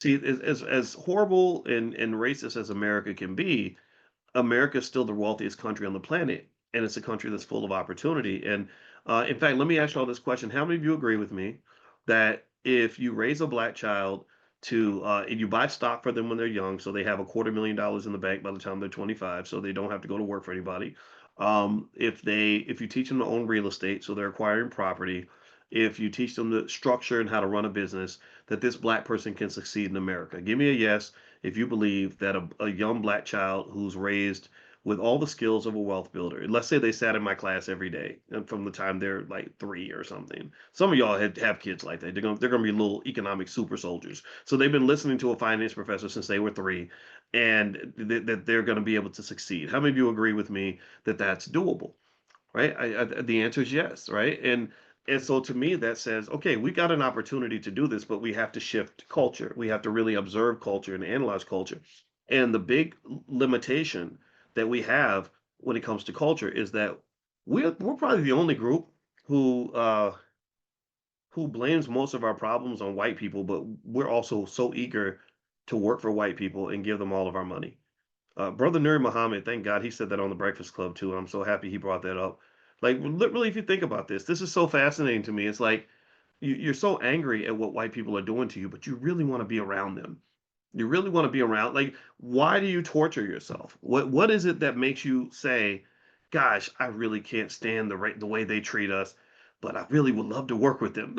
See, as horrible and racist as America can be, America is still the wealthiest country on the planet, and it's a country that's full of opportunity. And in fact, let me ask you all this question: how many of you agree with me that if you raise a black child to and you buy stock for them when they're young, so they have $250,000 in the bank by the time they're 25, so they don't have to go to work for anybody. If you teach them to own real estate, so they're acquiring property, if you teach them the structure and how to run a business, that this black person can succeed in America. Give me a yes if you believe that a young black child who's raised with all the skills of a wealth builder, let's say they sat in my class every day and from the time they're like 3 or something. Some of y'all have kids like that. They're gonna be little economic super soldiers. So they've been listening to a finance professor since they were 3, and that they're gonna be able to succeed. How many of you agree with me that that's doable? Right? The answer is yes, right? And so to me that says, okay, we got an opportunity to do this, but we have to shift culture. We have to really observe culture and analyze culture. And the big limitation that we have when it comes to culture is that we're probably the only group who blames most of our problems on white people, but we're also so eager to work for white people and give them all of our money. Brother Nuri Muhammad, thank God he said that on the Breakfast Club too. And I'm so happy he brought that up. Like, literally, if you think about this is so fascinating to me. It's like you're so angry at what white people are doing to you, but you really want to be around them. You really want to be around. Like, why do you torture yourself? What is it that makes you say, "Gosh, I really can't stand the way they treat us, but I really would love to work with them."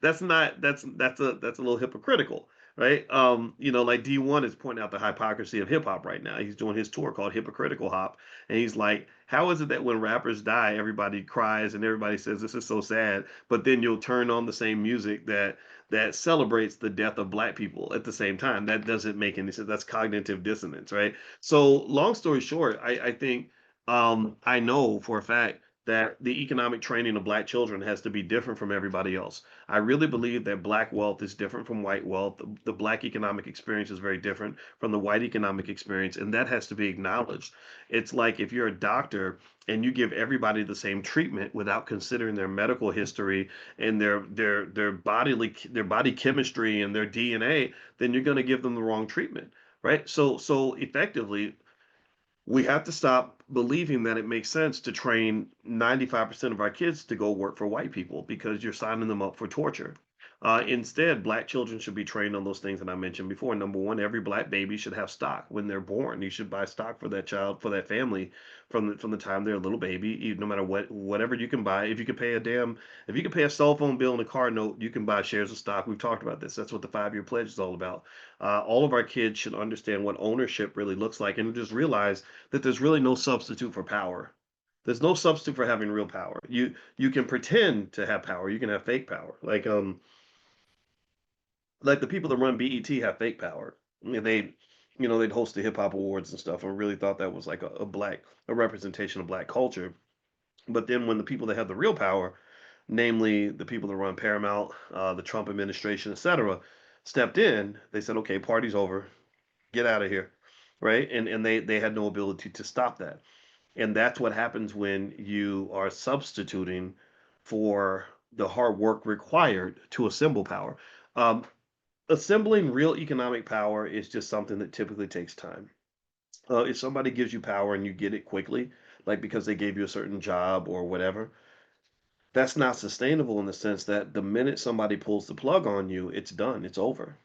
That's not that's a little hypocritical, right? Like D1 is pointing out the hypocrisy of hip hop right now. He's doing his tour called Hypocritical Hop, and he's like, how is it that when rappers die, everybody cries and everybody says this is so sad, but then you'll turn on the same music that celebrates the death of black people at the same time? That doesn't make any sense. That's cognitive dissonance, right? So long story short, I think I know for a fact that the economic training of black children has to be different from everybody else. I really believe that black wealth is different from white wealth. The black economic experience is very different from the white economic experience, and that has to be acknowledged. It's like if you're a doctor and you give everybody the same treatment without considering their medical history and their body chemistry and their DNA, then you're going to give them the wrong treatment, right? So effectively, we have to stop believing that it makes sense to train 95% of our kids to go work for white people because you're signing them up for torture. Instead, black children should be trained on those things that I mentioned before. Number one, every black baby should have stock when they're born. You should buy stock for that child, for that family, from the time they're a little baby. No matter whatever you can buy. If you can pay a cell phone bill and a car note, you can buy shares of stock. We've talked about this. That's what the 5-year pledge is all about. All of our kids should understand what ownership really looks like and just realize that there's really no substitute for power. There's no substitute for having real power. You can pretend to have power. You can have fake power. Like the people that run BET have fake power. I mean, they'd host the hip hop awards and stuff, and really thought that was like a representation of black culture. But then when the people that have the real power, namely the people that run Paramount, the Trump administration, etc., stepped in, they said, "Okay, party's over. Get out of here." Right? And they had no ability to stop that. And that's what happens when you are substituting for the hard work required to assemble power. Um, Assembling real economic power is just something that typically takes time. If somebody gives you power and you get it quickly, like because they gave you a certain job or whatever, that's not sustainable in the sense that the minute somebody pulls the plug on you, it's done, it's over.